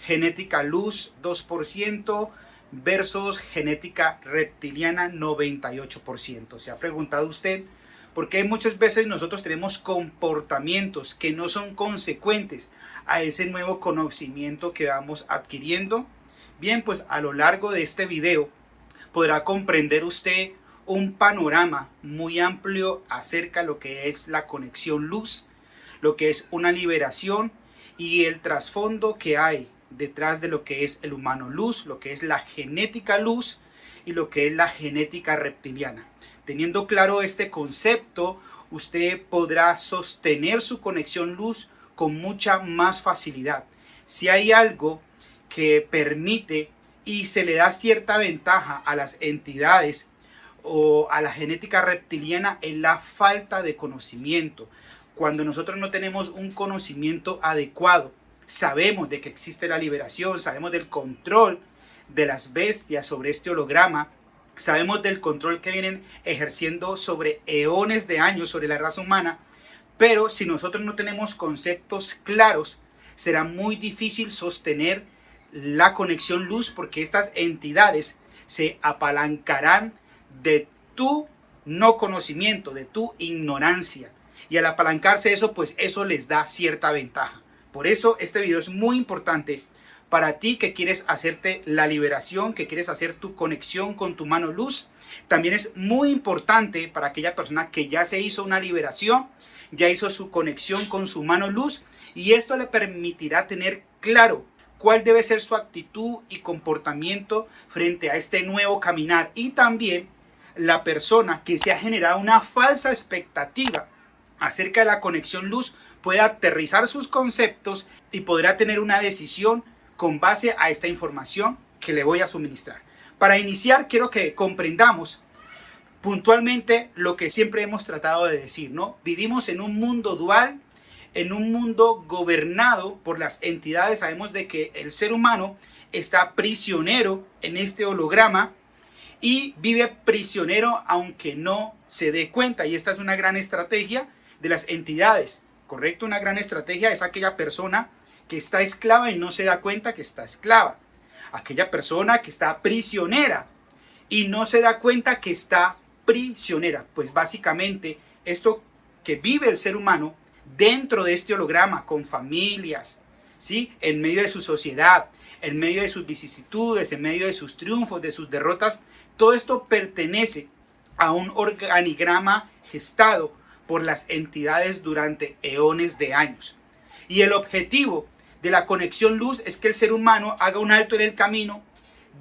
genética luz 2% versus genética reptiliana 98%. ¿Se ha preguntado usted por qué muchas veces nosotros tenemos comportamientos que no son consecuentes a ese nuevo conocimiento que vamos adquiriendo? Bien, pues a lo largo de este video podrá comprender usted un panorama muy amplio acerca de lo que es la conexión luz, lo que es una liberación y el trasfondo que hay detrás de lo que es el humano luz, lo que es la genética luz y lo que es la genética reptiliana. Teniendo claro este concepto, usted podrá sostener su conexión luz con mucha más facilidad. Si hay algo que permite y se le da cierta ventaja a las entidades o a la genética reptiliana, es la falta de conocimiento. Cuando nosotros no tenemos un conocimiento adecuado, sabemos de que existe la liberación, sabemos del control de las bestias sobre este holograma, sabemos del control que vienen ejerciendo sobre eones de años sobre la raza humana, pero si nosotros no tenemos conceptos claros, será muy difícil sostener la conexión luz, porque estas entidades se apalancarán de tu no conocimiento, de tu ignorancia. Y al apalancarse eso, pues eso les da cierta ventaja. Por eso este video es muy importante para ti que quieres hacerte la liberación, que quieres hacer tu conexión con tu mano luz. También es muy importante para aquella persona que ya se hizo una liberación, ya hizo su conexión con su mano luz, y esto le permitirá tener claro cuál debe ser su actitud y comportamiento frente a este nuevo caminar. Y también la persona que se ha generado una falsa expectativa acerca de la conexión luz puede aterrizar sus conceptos y podrá tener una decisión con base a esta información que le voy a suministrar. Para iniciar, quiero que comprendamos puntualmente lo que siempre hemos tratado de decir, ¿no? Vivimos en un mundo dual, en un mundo gobernado por las entidades. Sabemos de que el ser humano está prisionero en este holograma y vive prisionero aunque no se dé cuenta. Y esta es una gran estrategia de las entidades, ¿correcto? Una gran estrategia es aquella persona que está esclava y no se da cuenta que está esclava. Aquella persona que está prisionera y no se da cuenta que está prisionera. Pues básicamente esto que vive el ser humano dentro de este holograma, con familias, ¿sí? En medio de su sociedad, en medio de sus vicisitudes, en medio de sus triunfos, de sus derrotas, todo esto pertenece a un organigrama gestado por las entidades durante eones de años. Y el objetivo de la conexión luz es que el ser humano haga un alto en el camino,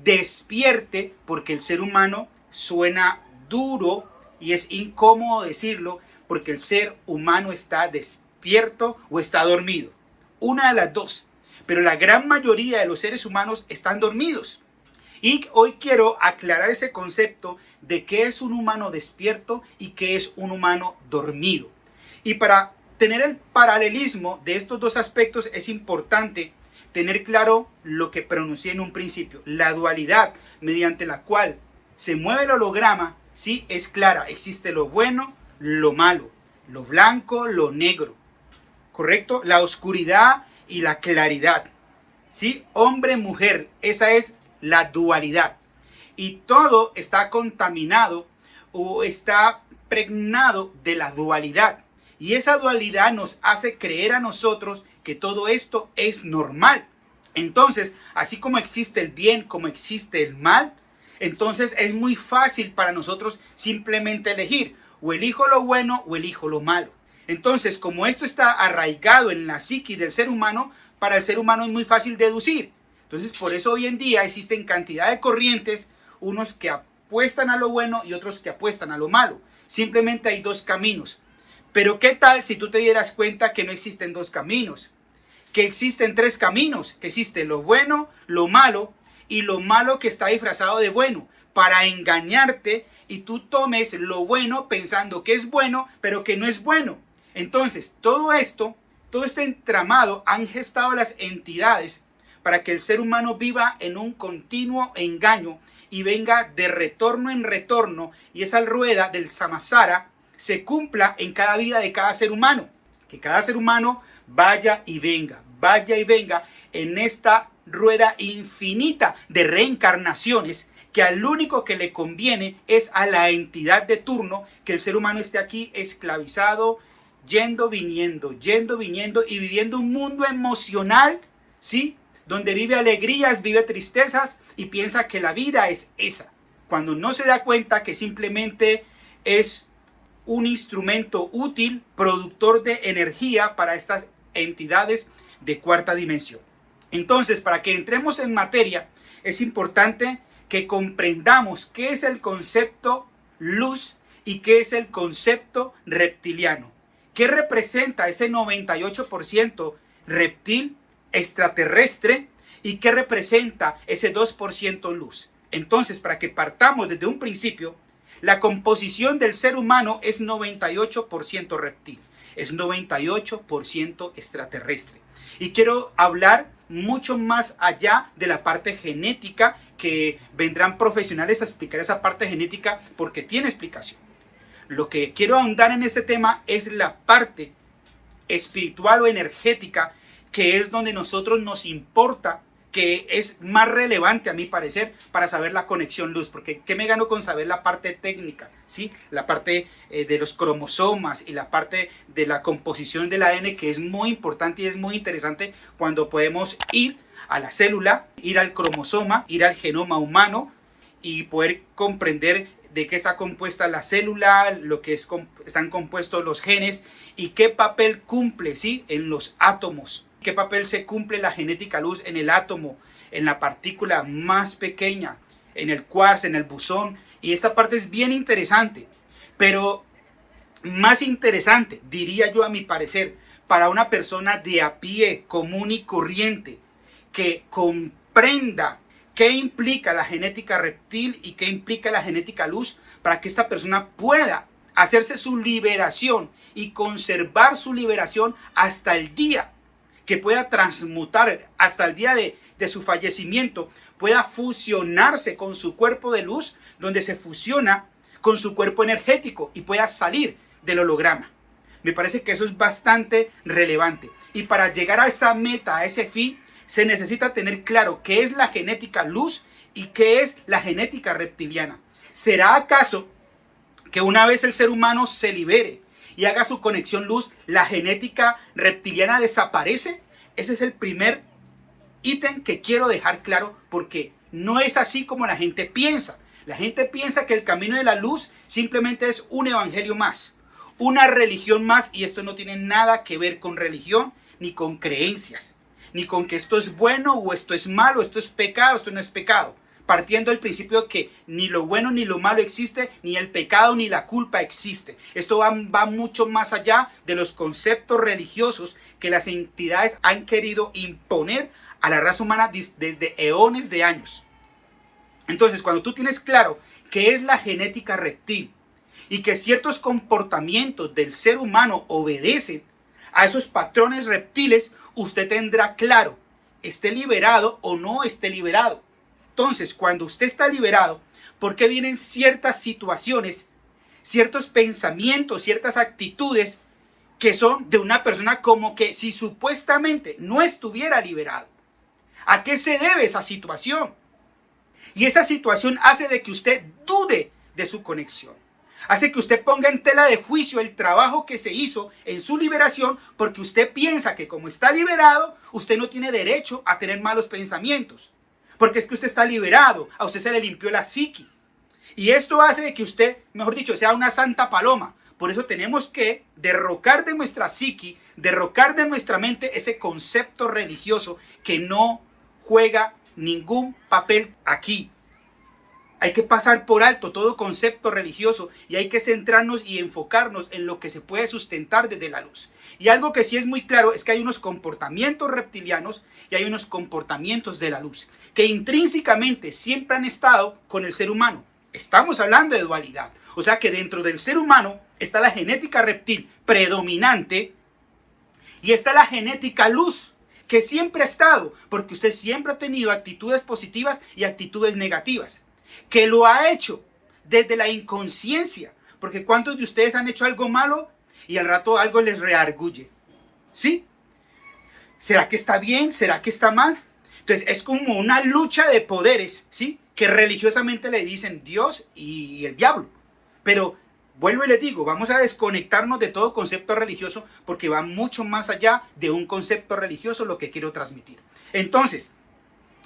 despierte, porque el ser humano suena duro y es incómodo decirlo, porque el ser humano está despierto o está dormido. Una de las dos. Pero la gran mayoría de los seres humanos están dormidos. Y hoy quiero aclarar ese concepto de qué es un humano despierto y qué es un humano dormido. Y para tener el paralelismo de estos dos aspectos es importante tener claro lo que pronuncié en un principio. La dualidad mediante la cual se mueve el holograma, sí, es clara. Existe lo bueno, lo malo, lo blanco, lo negro, ¿correcto? La oscuridad y la claridad, ¿sí? Hombre, mujer, esa es la dualidad. Y todo está contaminado o está pregnado de la dualidad. Y esa dualidad nos hace creer a nosotros que todo esto es normal. Entonces, así como existe el bien, como existe el mal, entonces es muy fácil para nosotros simplemente elegir: o elijo lo bueno o elijo lo malo. Entonces, como esto está arraigado en la psique del ser humano, para el ser humano es muy fácil deducir. Entonces, por eso hoy en día existen cantidad de corrientes, unos que apuestan a lo bueno y otros que apuestan a lo malo. Simplemente hay dos caminos. Pero ¿qué tal si tú te dieras cuenta que no existen dos caminos? Que existen tres caminos, que existe lo bueno, lo malo y lo malo que está disfrazado de bueno, para engañarte y tú tomes lo bueno pensando que es bueno, pero que no es bueno. Entonces, todo este entramado han gestado las entidades para que el ser humano viva en un continuo engaño y venga de retorno en retorno, y esa rueda del samsara se cumpla en cada vida de cada ser humano. Que cada ser humano vaya y venga en esta rueda infinita de reencarnaciones que al único que le conviene es a la entidad de turno que el ser humano esté aquí esclavizado, yendo, viniendo y viviendo un mundo emocional, ¿sí? Donde vive alegrías, vive tristezas y piensa que la vida es esa, cuando no se da cuenta que simplemente es un instrumento útil, productor de energía para estas entidades de cuarta dimensión. Entonces, para que entremos en materia, es importante que comprendamos qué es el concepto luz y qué es el concepto reptiliano. ¿Qué representa ese 98% reptil, extraterrestre, y qué representa ese 2% luz? Entonces, para que partamos desde un principio, la composición del ser humano es 98% reptil, es 98% extraterrestre. Y quiero hablar mucho más allá de la parte genética, que vendrán profesionales a explicar esa parte genética porque tiene explicación. Lo que quiero ahondar en este tema es la parte espiritual o energética, que es donde nosotros nos importa, que es más relevante a mi parecer para saber la conexión luz, porque ¿qué me gano con saber la parte técnica? ¿Sí? La parte de los cromosomas y la parte de la composición del ADN, que es muy importante y es muy interesante cuando podemos ir a la célula, ir al cromosoma, ir al genoma humano y poder comprender de qué está compuesta la célula, lo que están compuestos los genes y qué papel cumple, ¿sí? En los átomos. ¿Qué papel se cumple la genética luz en el átomo, en la partícula más pequeña, en el quark, en el bosón? Y esta parte es bien interesante, pero más interesante, diría yo a mi parecer, para una persona de a pie, común y corriente, que comprenda qué implica la genética reptil y qué implica la genética luz, para que esta persona pueda hacerse su liberación y conservar su liberación hasta el día que pueda transmutar, hasta el día de su fallecimiento, pueda fusionarse con su cuerpo de luz, donde se fusiona con su cuerpo energético y pueda salir del holograma. Me parece que eso es bastante relevante. Y para llegar a esa meta, a ese fin, se necesita tener claro qué es la genética luz y qué es la genética reptiliana. ¿Será acaso que una vez el ser humano se libere y haga su conexión luz, la genética reptiliana desaparece? Ese es el primer ítem que quiero dejar claro, porque no es así como la gente piensa. La gente piensa que el camino de la luz simplemente es un evangelio más, una religión más, y esto no tiene nada que ver con religión, ni con creencias, ni con que esto es bueno o esto es malo, esto es pecado, esto no es pecado. Partiendo del principio de que ni lo bueno ni lo malo existe, ni el pecado ni la culpa existe. Esto va mucho más allá de los conceptos religiosos que las entidades han querido imponer a la raza humana desde eones de años. Entonces, cuando tú tienes claro qué es la genética reptil y que ciertos comportamientos del ser humano obedecen a esos patrones reptiles, usted tendrá claro, esté liberado o no esté liberado. Entonces, cuando usted está liberado, ¿por qué vienen ciertas situaciones, ciertos pensamientos, ciertas actitudes que son de una persona como que si supuestamente no estuviera liberado? ¿A qué se debe esa situación? Y esa situación hace de que usted dude de su conexión. Hace que usted ponga en tela de juicio el trabajo que se hizo en su liberación, porque usted piensa que como está liberado, usted no tiene derecho a tener malos pensamientos. Porque es que usted está liberado, a usted se le limpió la psiqui. Y esto hace que usted, mejor dicho, sea una santa paloma. Por eso tenemos que derrocar de nuestra psiqui, derrocar de nuestra mente ese concepto religioso que no juega ningún papel aquí. Hay que pasar por alto todo concepto religioso y hay que centrarnos y enfocarnos en lo que se puede sustentar desde la luz. Y algo que sí es muy claro es que hay unos comportamientos reptilianos y hay unos comportamientos de la luz que intrínsecamente siempre han estado con el ser humano. Estamos hablando de dualidad. O sea que dentro del ser humano está la genética reptil predominante y está la genética luz, que siempre ha estado, porque usted siempre ha tenido actitudes positivas y actitudes negativas, que lo ha hecho desde la inconsciencia, porque ¿cuántos de ustedes han hecho algo malo y al rato algo les reargulle? ¿Sí? ¿Será que está bien? ¿Será que está mal? Entonces es como una lucha de poderes, ¿sí? Que religiosamente le dicen Dios y el diablo. Pero vuelvo y les digo, vamos a desconectarnos de todo concepto religioso porque va mucho más allá de un concepto religioso lo que quiero transmitir. Entonces,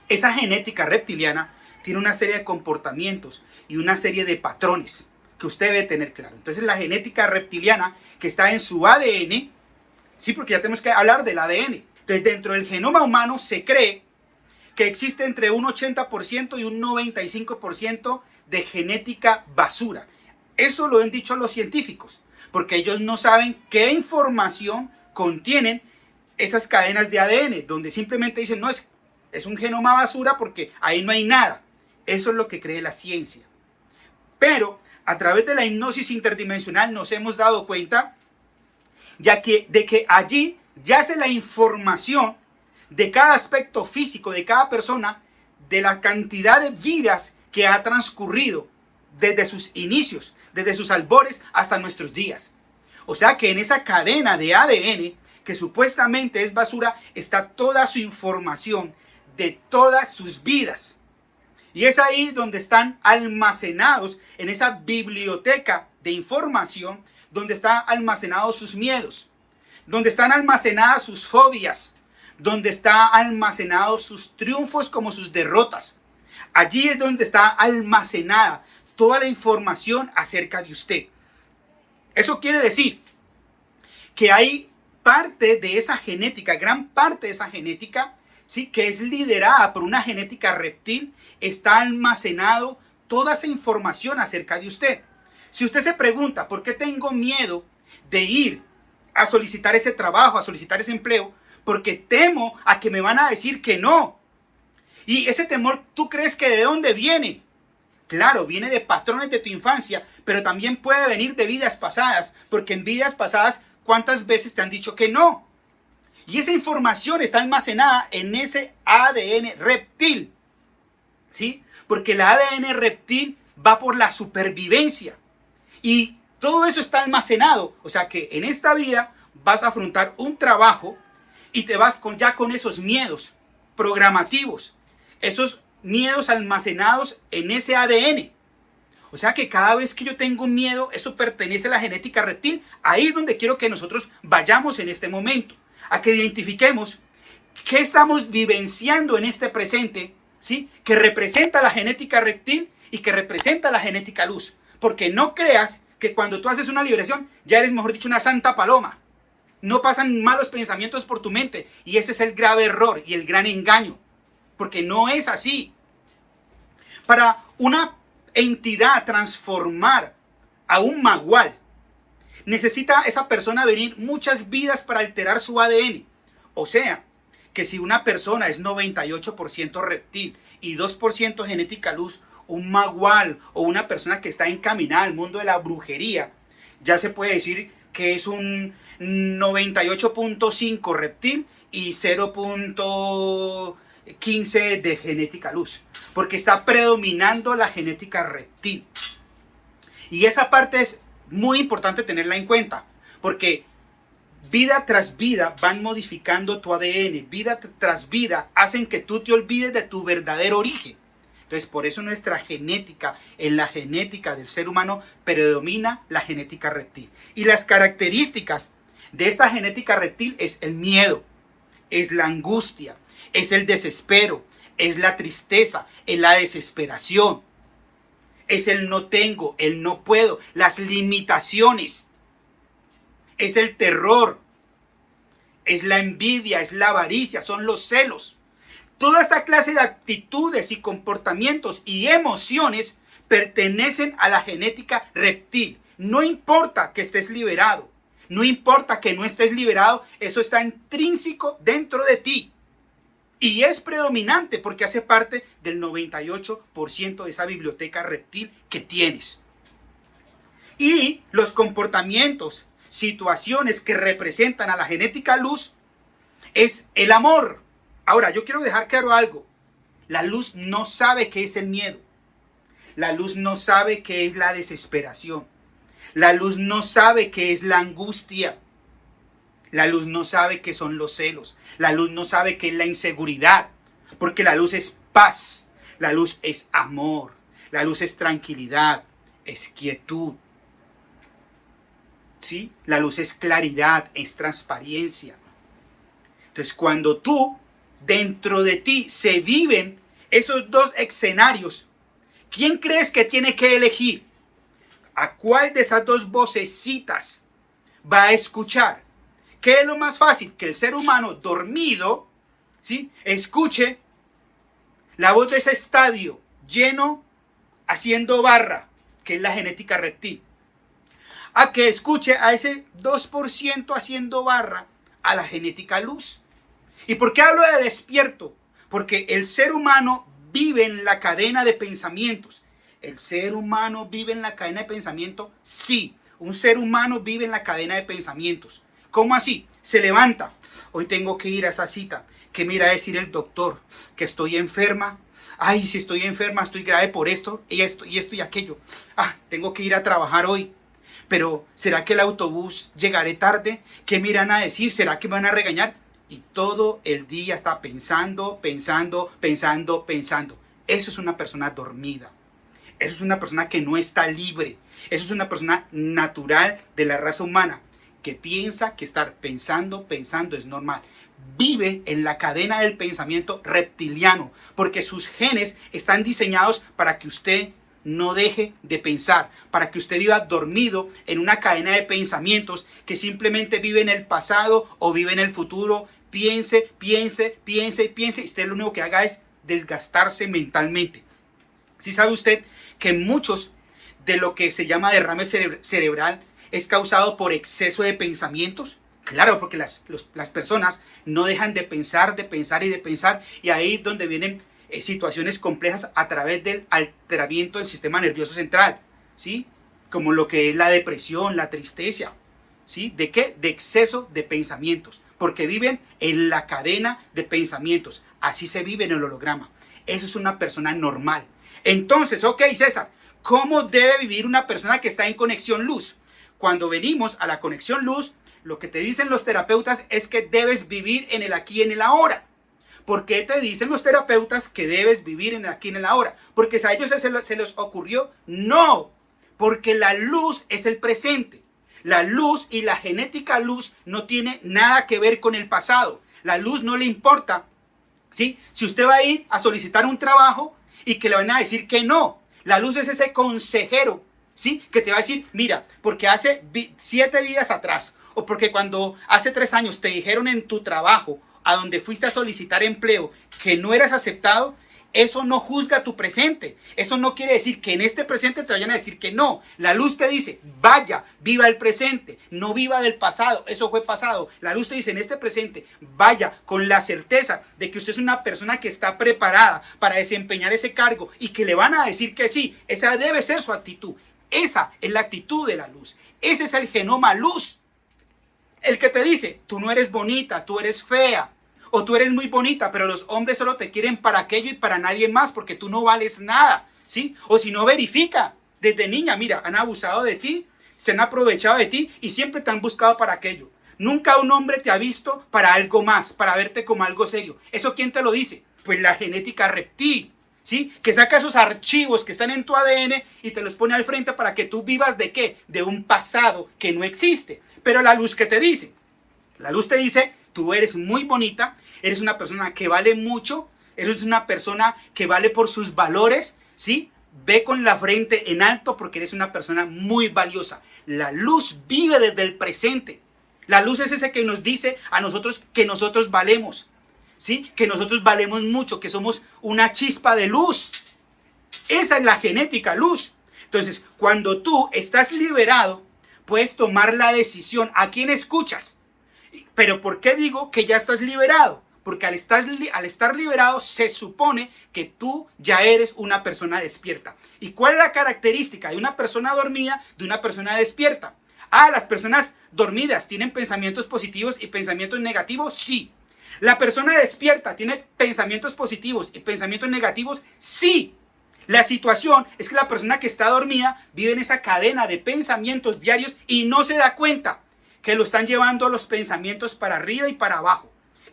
esa genética reptiliana tiene una serie de comportamientos y una serie de patrones que usted debe tener claro. Entonces, la genética reptiliana que está en su ADN, sí, porque ya tenemos que hablar del ADN. Entonces, dentro del genoma humano se cree que existe entre un 80% y un 95% de genética basura. Eso lo han dicho los científicos, porque ellos no saben qué información contienen esas cadenas de ADN, donde simplemente dicen, no, es un genoma basura porque ahí no hay nada. Eso es lo que cree la ciencia. Pero a través de la hipnosis interdimensional nos hemos dado cuenta de que allí yace la información de cada aspecto físico de cada persona, de la cantidad de vidas que ha transcurrido desde sus inicios, desde sus albores hasta nuestros días. O sea que en esa cadena de ADN, que supuestamente es basura, está toda su información de todas sus vidas. Y es ahí donde están almacenados, en esa biblioteca de información, donde están almacenados sus miedos, donde están almacenadas sus fobias, donde están almacenados sus triunfos como sus derrotas. Allí es donde está almacenada toda la información acerca de usted. Eso quiere decir que hay parte de esa genética, gran parte de esa genética, ¿sí?, que es liderada por una genética reptil, está almacenado toda esa información acerca de usted. Si usted se pregunta, ¿por qué tengo miedo de ir a solicitar ese trabajo, a solicitar ese empleo? Porque temo a que me van a decir que no. Y ese temor, ¿tú crees que de dónde viene? Claro, viene de patrones de tu infancia, pero también puede venir de vidas pasadas, porque en vidas pasadas, ¿cuántas veces te han dicho que no? Y esa información está almacenada en ese ADN reptil, ¿sí? Porque el ADN reptil va por la supervivencia. Y todo eso está almacenado. O sea que en esta vida vas a afrontar un trabajo y te vas ya con esos miedos programativos, esos miedos almacenados en ese ADN. O sea que cada vez que yo tengo miedo, eso pertenece a la genética reptil. Ahí es donde quiero que nosotros vayamos en este momento, a que identifiquemos qué estamos vivenciando en este presente, ¿sí?, que representa la genética reptil y que representa la genética luz. Porque no creas que cuando tú haces una liberación, ya eres, mejor dicho, una santa paloma. No pasan malos pensamientos por tu mente. Y ese es el grave error y el gran engaño. Porque no es así. Para una entidad transformar a un magual, necesita esa persona venir muchas vidas para alterar su ADN. O sea, que si una persona es 98% reptil y 2% genética luz, un magual o una persona que está encaminada al mundo de la brujería, ya se puede decir que es un 98.5 reptil y 0.15 de genética luz, porque está predominando la genética reptil. Y esa parte es muy importante tenerla en cuenta, porque vida tras vida van modificando tu ADN, vida tras vida hacen que tú te olvides de tu verdadero origen. Entonces, por eso nuestra genética, en la genética del ser humano, predomina la genética reptil. Y las características de esta genética reptil es el miedo, es la angustia, es el desespero, es la tristeza, es la desesperación, es el no tengo, el no puedo, las limitaciones, es el terror, es la envidia, es la avaricia, son los celos. Toda esta clase de actitudes y comportamientos y emociones pertenecen a la genética reptil. No importa que estés liberado, no importa que no estés liberado, eso está intrínseco dentro de ti. Y es predominante porque hace parte del 98% de esa biblioteca reptil que tienes. Y los comportamientos, situaciones que representan a la genética luz es el amor. Ahora, yo quiero dejar claro algo. La luz no sabe qué es el miedo. La luz no sabe qué es la desesperación. La luz no sabe qué es la angustia. La luz no sabe qué son los celos. La luz no sabe qué es la inseguridad. Porque la luz es paz, la luz es amor, la luz es tranquilidad, es quietud. ¿Sí? La luz es claridad, es transparencia. Entonces, cuando tú, dentro de ti, se viven esos dos escenarios, ¿quién crees que tiene que elegir? ¿A cuál de esas dos vocecitas va a escuchar? ¿Qué es lo más fácil? Que el ser humano dormido, ¿sí?, escuche la voz de ese estadio lleno haciendo barra, que es la genética reptil, a que escuche a ese 2% haciendo barra a la genética luz. ¿Y por qué hablo de despierto? Porque el ser humano vive en la cadena de pensamientos. ¿El ser humano vive en la cadena de pensamiento? Sí, un ser humano vive en la cadena de pensamientos. ¿Cómo así? Se levanta. Hoy tengo que ir a esa cita. ¿Qué me irá a decir el doctor? ¿Que estoy enferma? Ay, si estoy enferma, estoy grave por esto y esto y aquello. Tengo que ir a trabajar hoy. Pero ¿será que el autobús llegaré tarde? ¿Qué me irán a decir? ¿Será que me van a regañar? Y todo el día está pensando. Eso es una persona dormida. Eso es una persona que no está libre. Eso es una persona natural de la raza humana, que piensa que estar pensando es normal. Vive en la cadena del pensamiento reptiliano, porque sus genes están diseñados para que usted no deje de pensar, para que usted viva dormido en una cadena de pensamientos que simplemente vive en el pasado o vive en el futuro. Piense, y usted lo único que haga es desgastarse mentalmente. ¿Sí sabe usted que muchos de lo que se llama derrame cerebral es causado por exceso de pensamientos? Claro, porque las personas no dejan de pensar, y ahí es donde vienen situaciones complejas a través del alteramiento del sistema nervioso central, ¿sí? Como lo que es la depresión, la tristeza, ¿sí? ¿De qué? De exceso de pensamientos, porque viven en la cadena de pensamientos. Así se vive en el holograma. Eso es una persona normal. Entonces, ok, César, ¿cómo debe vivir una persona que está en conexión luz? Cuando venimos a la conexión luz, lo que te dicen los terapeutas es que debes vivir en el aquí y en el ahora. ¿Por qué te dicen los terapeutas que debes vivir en el aquí y en el ahora? ¿Porque a ellos se les ocurrió? No, porque la luz es el presente. La luz y la genética luz no tiene nada que ver con el pasado. La luz no le importa, ¿sí? Si usted va a ir a solicitar un trabajo y que le van a decir que no. La luz es ese consejero, ¿sí?, que te va a decir, mira, porque hace 7 vidas atrás, o porque cuando hace 3 años te dijeron en tu trabajo, a donde fuiste a solicitar empleo, que no eras aceptado, eso no juzga tu presente. Eso no quiere decir que en este presente te vayan a decir que no. La luz te dice, vaya, viva el presente, no viva del pasado, eso fue pasado. La luz te dice en este presente, vaya con la certeza de que usted es una persona que está preparada para desempeñar ese cargo y que le van a decir que sí. Esa debe ser su actitud. Esa es la actitud de la luz. Ese es el genoma luz. El que te dice, tú no eres bonita, tú eres fea. O tú eres muy bonita, pero los hombres solo te quieren para aquello y para nadie más porque tú no vales nada, ¿sí? O si no, verifica. Desde niña, mira, han abusado de ti, se han aprovechado de ti y siempre te han buscado para aquello. Nunca un hombre te ha visto para algo más, para verte como algo serio. ¿Eso quién te lo dice? Pues la genética reptil, ¿sí? Que saca esos archivos que están en tu ADN y te los pone al frente para que tú vivas ¿de qué? De un pasado que no existe. Pero la luz, ¿qué te dice? La luz te dice, tú eres muy bonita, eres una persona que vale mucho, eres una persona que vale por sus valores, ¿sí? Ve con la frente en alto porque eres una persona muy valiosa. La luz vive desde el presente. La luz es ese que nos dice a nosotros que nosotros valemos, ¿sí? Que nosotros valemos mucho, que somos una chispa de luz. Esa es la genética luz. Entonces, cuando tú estás liberado, puedes tomar la decisión. ¿A quién escuchas? Pero ¿por qué digo que ya estás liberado? Porque al estar liberado se supone que tú ya eres una persona despierta. ¿Y cuál es la característica de una persona dormida de una persona despierta? Las personas dormidas tienen pensamientos positivos y pensamientos negativos, sí. La persona despierta tiene pensamientos positivos y pensamientos negativos, sí. La situación es que la persona que está dormida vive en esa cadena de pensamientos diarios y no se da cuenta que lo están llevando los pensamientos para arriba y para abajo,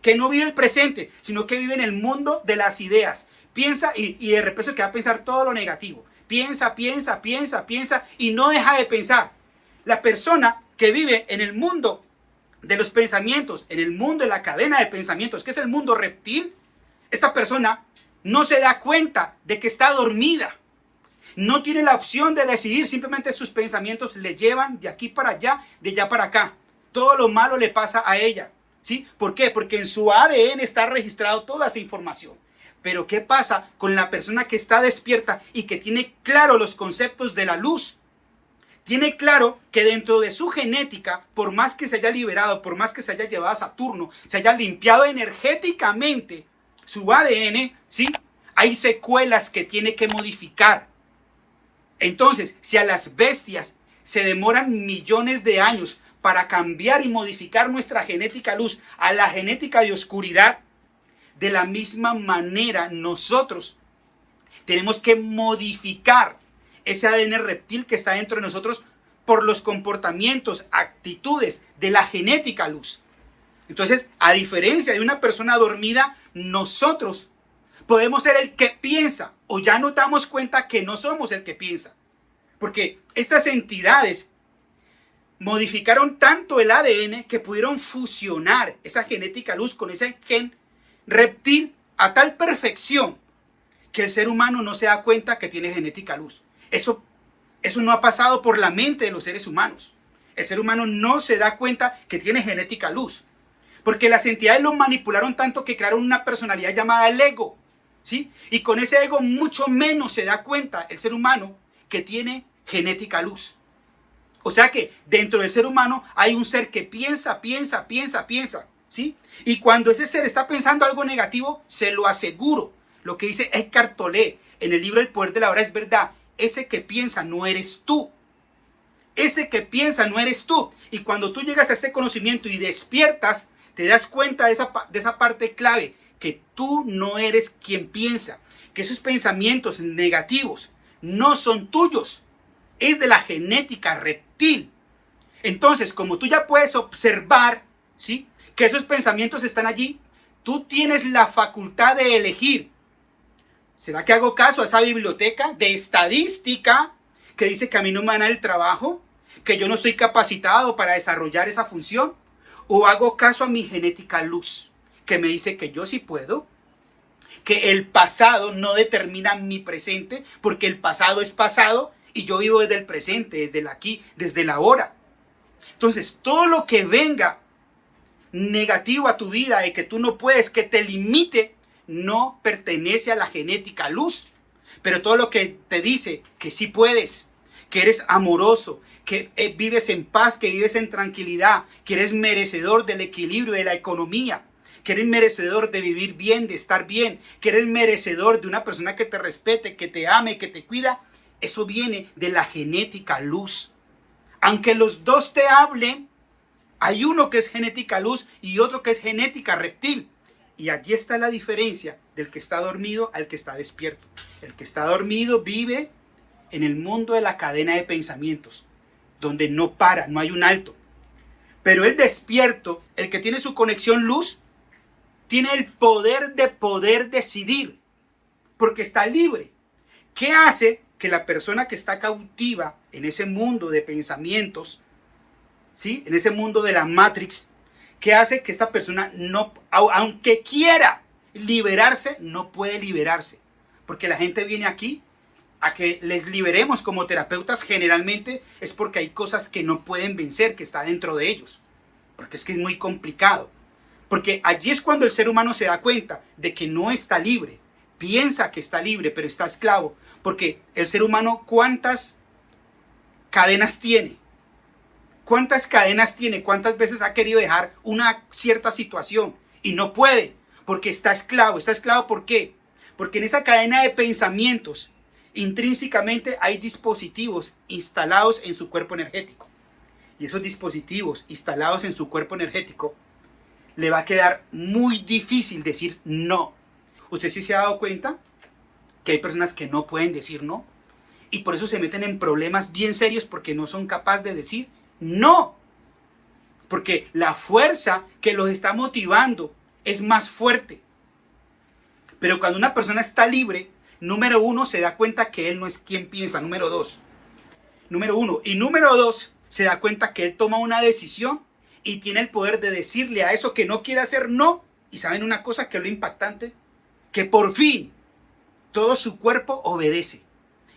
que no vive el presente, sino que vive en el mundo de las ideas. Piensa y de repente se queda a pensar todo lo negativo. Piensa y no deja de pensar. La persona que vive en el mundo de los pensamientos, en el mundo de la cadena de pensamientos, que es el mundo reptil, esta persona no se da cuenta de que está dormida. No tiene la opción de decidir, simplemente sus pensamientos le llevan de aquí para allá, de allá para acá. Todo lo malo le pasa a ella. ¿Sí? ¿Por qué? Porque en su ADN está registrado toda esa información. Pero ¿qué pasa con la persona que está despierta y que tiene claro los conceptos de la luz? Tiene claro que dentro de su genética, por más que se haya liberado, por más que se haya llevado a Saturno, se haya limpiado energéticamente su ADN, ¿sí? Hay secuelas que tiene que modificar. Entonces, si a las bestias se demoran millones de años para cambiar y modificar nuestra genética luz a la genética de oscuridad, de la misma manera nosotros tenemos que modificar ese ADN reptil que está dentro de nosotros por los comportamientos, actitudes de la genética luz. Entonces, a diferencia de una persona dormida, nosotros podemos ser el que piensa, o ya nos damos cuenta que no somos el que piensa. Porque estas entidades modificaron tanto el ADN que pudieron fusionar esa genética luz con ese gen reptil a tal perfección que el ser humano no se da cuenta que tiene genética luz. Eso no ha pasado por la mente de los seres humanos. El ser humano no se da cuenta que tiene genética luz. Porque las entidades lo manipularon tanto que crearon una personalidad llamada el ego. ¿Sí? Y con ese ego mucho menos se da cuenta el ser humano que tiene genética luz. O sea que dentro del ser humano hay un ser que piensa. ¿Sí? Y cuando ese ser está pensando algo negativo, se lo aseguro. Lo que dice Eckhart Tolle en el libro El Poder de la Hora es verdad. Ese que piensa no eres tú. Ese que piensa no eres tú. Y cuando tú llegas a este conocimiento y despiertas, te das cuenta de esa parte clave. Que tú no eres quien piensa. Que esos pensamientos negativos no son tuyos. Es de la genética reptil. Entonces, como tú ya puedes observar, ¿sí?, que esos pensamientos están allí, tú tienes la facultad de elegir. ¿Será que hago caso a esa biblioteca de estadística que dice que a mí no me van a dar el trabajo? ¿Que yo no estoy capacitado para desarrollar esa función? ¿O hago caso a mi genética luz, que me dice que yo sí puedo? Que el pasado no determina mi presente, porque el pasado es pasado y yo vivo desde el presente, desde el aquí, desde el ahora. Entonces, todo lo que venga negativo a tu vida y que tú no puedes, que te limite, no pertenece a la genética luz. Pero todo lo que te dice que sí puedes, que eres amoroso, que vives en paz, que vives en tranquilidad, que eres merecedor del equilibrio de la economía, que eres merecedor de vivir bien, de estar bien, que eres merecedor de una persona que te respete, que te ame, que te cuida, eso viene de la genética luz. Aunque los dos te hablen, hay uno que es genética luz y otro que es genética reptil. Y allí está la diferencia del que está dormido al que está despierto. El que está dormido vive en el mundo de la cadena de pensamientos, donde no para, no hay un alto. Pero el despierto, el que tiene su conexión luz, tiene el poder de poder decidir, porque está libre. ¿Qué hace que la persona que está cautiva en ese mundo de pensamientos, ¿sí?, en ese mundo de la Matrix, qué hace que esta persona no, aunque quiera liberarse, no puede liberarse? Porque la gente viene aquí a que les liberemos como terapeutas, generalmente es porque hay cosas que no pueden vencer, que está dentro de ellos. Porque es que es muy complicado. Porque allí es cuando el ser humano se da cuenta de que no está libre. Piensa que está libre, pero está esclavo. Porque el ser humano, ¿cuántas cadenas tiene? ¿Cuántas cadenas tiene? ¿Cuántas veces ha querido dejar una cierta situación y no puede? Porque está esclavo. ¿Está esclavo por qué? Porque en esa cadena de pensamientos, intrínsecamente hay dispositivos instalados en su cuerpo energético. Y esos dispositivos instalados en su cuerpo energético le va a quedar muy difícil decir no. ¿Usted sí se ha dado cuenta que hay personas que no pueden decir no? Y por eso se meten en problemas bien serios porque no son capaces de decir no. Porque la fuerza que los está motivando es más fuerte. Pero cuando una persona está libre, número uno, se da cuenta que él no es quien piensa, número dos. Número uno. Y número dos, se da cuenta que él toma una decisión y tiene el poder de decirle a eso que no quiere hacer no. Y saben una cosa que es lo impactante, que por fin todo su cuerpo obedece.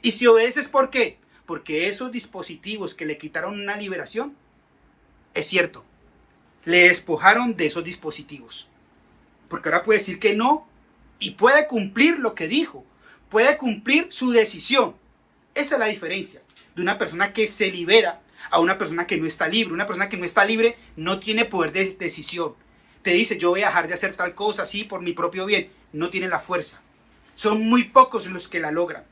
Y si obedece es ¿por qué? Porque esos dispositivos que le quitaron una liberación, es cierto, le despojaron de esos dispositivos. Porque ahora puede decir que no y puede cumplir lo que dijo, puede cumplir su decisión. Esa es la diferencia de una persona que se libera a una persona que no está libre. Una persona que no está libre no tiene poder de decisión. Te dice, yo voy a dejar de hacer tal cosa, sí, por mi propio bien. No tiene la fuerza. Son muy pocos los que la logran.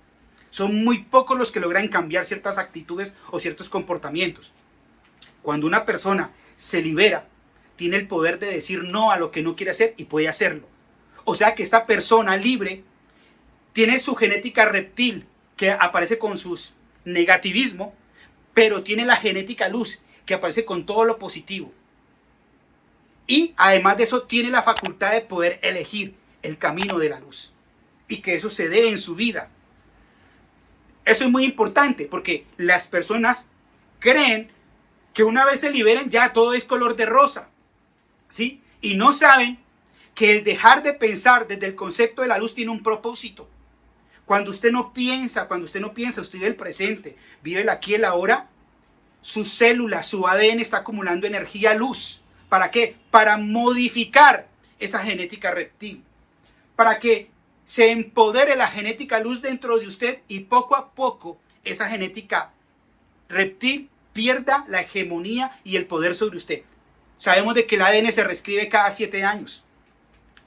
Son muy pocos los que logran cambiar ciertas actitudes o ciertos comportamientos. Cuando una persona se libera, tiene el poder de decir no a lo que no quiere hacer y puede hacerlo. O sea que esta persona libre tiene su genética reptil que aparece con sus negativismo, pero tiene la genética luz que aparece con todo lo positivo. Y además de eso tiene la facultad de poder elegir el camino de la luz y que eso se dé en su vida. Eso es muy importante porque las personas creen que una vez se liberen ya todo es color de rosa, ¿sí? Y no saben que el dejar de pensar desde el concepto de la luz tiene un propósito. Cuando usted no piensa, usted vive el presente, vive el aquí y el ahora, sus células, su ADN está acumulando energía luz. ¿Para qué? Para modificar esa genética reptil. Para que se empodere la genética luz dentro de usted y poco a poco esa genética reptil pierda la hegemonía y el poder sobre usted. Sabemos de que el ADN se reescribe cada 7 años.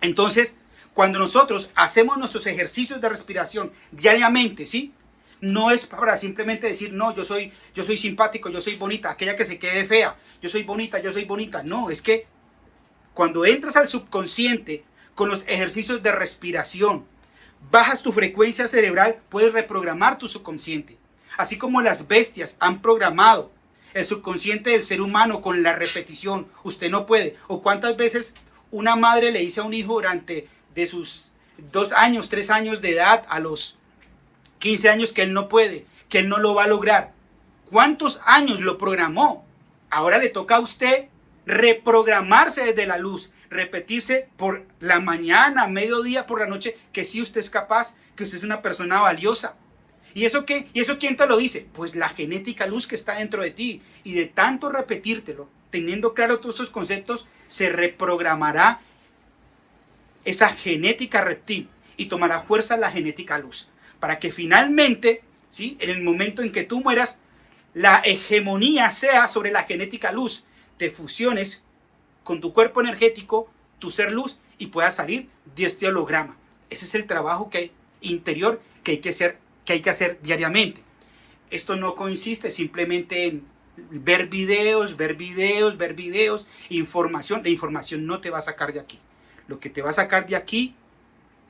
Entonces, cuando nosotros hacemos nuestros ejercicios de respiración diariamente, ¿sí? No es para simplemente decir, no, yo soy simpático, yo soy bonita, aquella que se quede fea, yo soy bonita. No, es que cuando entras al subconsciente con los ejercicios de respiración, bajas tu frecuencia cerebral, puedes reprogramar tu subconsciente. Así como las bestias han programado el subconsciente del ser humano con la repetición, usted no puede. O cuántas veces una madre le dice a un hijo durante de sus 2 años, 3 años de edad a los 15 años que él no puede, que él no lo va a lograr. ¿Cuántos años lo programó? Ahora le toca a usted reprogramarse desde la luz, repetirse por la mañana, mediodía, por la noche, que sí usted es capaz, que usted es una persona valiosa. ¿Y eso qué? ¿Y eso quién te lo dice? Pues la genética luz que está dentro de ti. Y de tanto repetírtelo, teniendo claro todos estos conceptos, se reprogramará esa genética reptil y tomará fuerza la genética luz. Para que finalmente, ¿sí?, en el momento en que tú mueras, la hegemonía sea sobre la genética luz. Te fusiones con tu cuerpo energético, tu ser luz, y puedas salir de este holograma. Ese es el trabajo interior que hay que hacer diariamente. Esto no consiste simplemente en ver videos, información. La información no te va a sacar de aquí. Lo que te va a sacar de aquí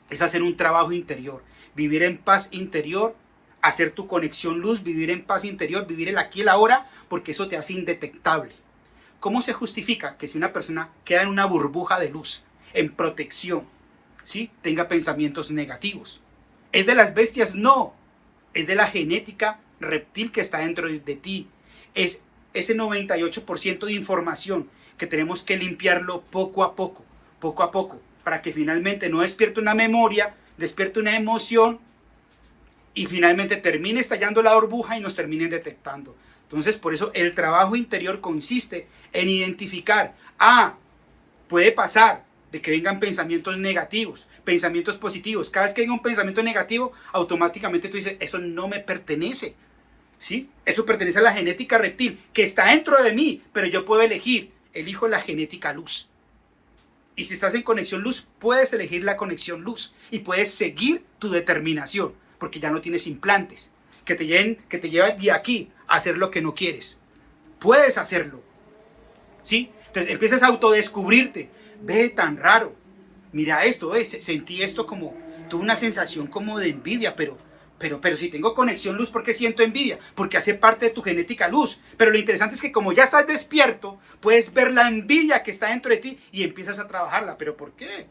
es hacer un trabajo interior, vivir en paz interior, hacer tu conexión luz, vivir en paz interior, vivir el aquí y el ahora, porque eso te hace indetectable. ¿Cómo se justifica que si una persona queda en una burbuja de luz, en protección, ¿sí?, tenga pensamientos negativos? ¿Es de las bestias? No. Es de la genética reptil que está dentro de ti. Es ese 98% de información que tenemos que limpiarlo poco a poco, para que finalmente no despierte una memoria, despierte una emoción y finalmente termine estallando la burbuja y nos terminen detectando. Entonces, por eso el trabajo interior consiste en identificar, puede pasar de que vengan pensamientos negativos, pensamientos positivos. Cada vez que venga un pensamiento negativo, automáticamente tú dices, eso no me pertenece, ¿sí? Eso pertenece a la genética reptil, que está dentro de mí, pero yo puedo elegir, elijo la genética luz. Y si estás en conexión luz, puedes elegir la conexión luz y puedes seguir tu determinación, porque ya no tienes implantes que te lleven de aquí a hacer lo que no quieres. Puedes hacerlo, ¿sí? Entonces empiezas a autodescubrirte. Ve, tan raro. Mira esto, sentí esto como, tuve una sensación como de envidia, pero Pero si tengo conexión luz, ¿por qué siento envidia? Porque hace parte de tu genética luz. Pero lo interesante es que como ya estás despierto, puedes ver la envidia que está dentro de ti y empiezas a trabajarla. ¿Pero por qué?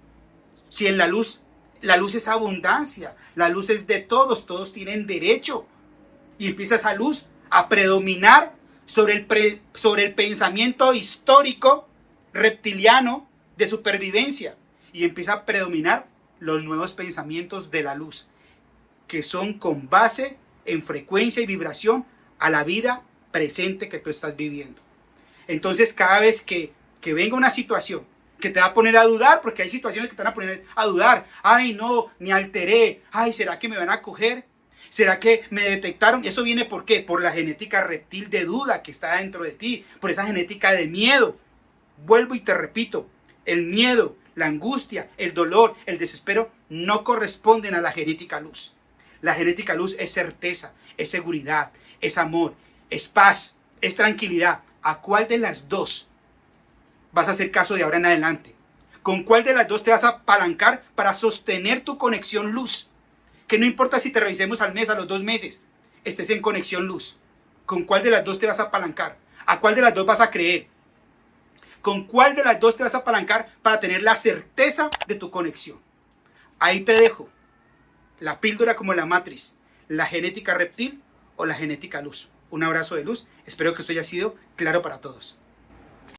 Si en la luz es abundancia, la luz es de todos, todos tienen derecho. Y empieza esa luz a predominar sobre el pensamiento histórico reptiliano de supervivencia. Y empieza a predominar los nuevos pensamientos de la luz, que son con base en frecuencia y vibración a la vida presente que tú estás viviendo. Entonces, cada vez que venga una situación que te va a poner a dudar, porque hay situaciones que te van a poner a dudar, ay no, me alteré, ay, ¿será que me van a coger? ¿Será que me detectaron? Eso viene ¿por qué? Por la genética reptil de duda que está dentro de ti, por esa genética de miedo. Vuelvo y te repito, el miedo, la angustia, el dolor, el desespero no corresponden a la genética luz. La genética luz es certeza, es seguridad, es amor, es paz, es tranquilidad. ¿A cuál de las dos vas a hacer caso de ahora en adelante? ¿Con cuál de las dos te vas a apalancar para sostener tu conexión luz? Que no importa si te revisemos al mes, a los 2 meses, estés en conexión luz. ¿Con cuál de las dos te vas a apalancar? ¿A cuál de las dos vas a creer? ¿Con cuál de las dos te vas a apalancar para tener la certeza de tu conexión? Ahí te dejo la píldora como la matriz, la genética reptil o la genética luz. Un abrazo de luz. Espero que esto haya sido claro para todos.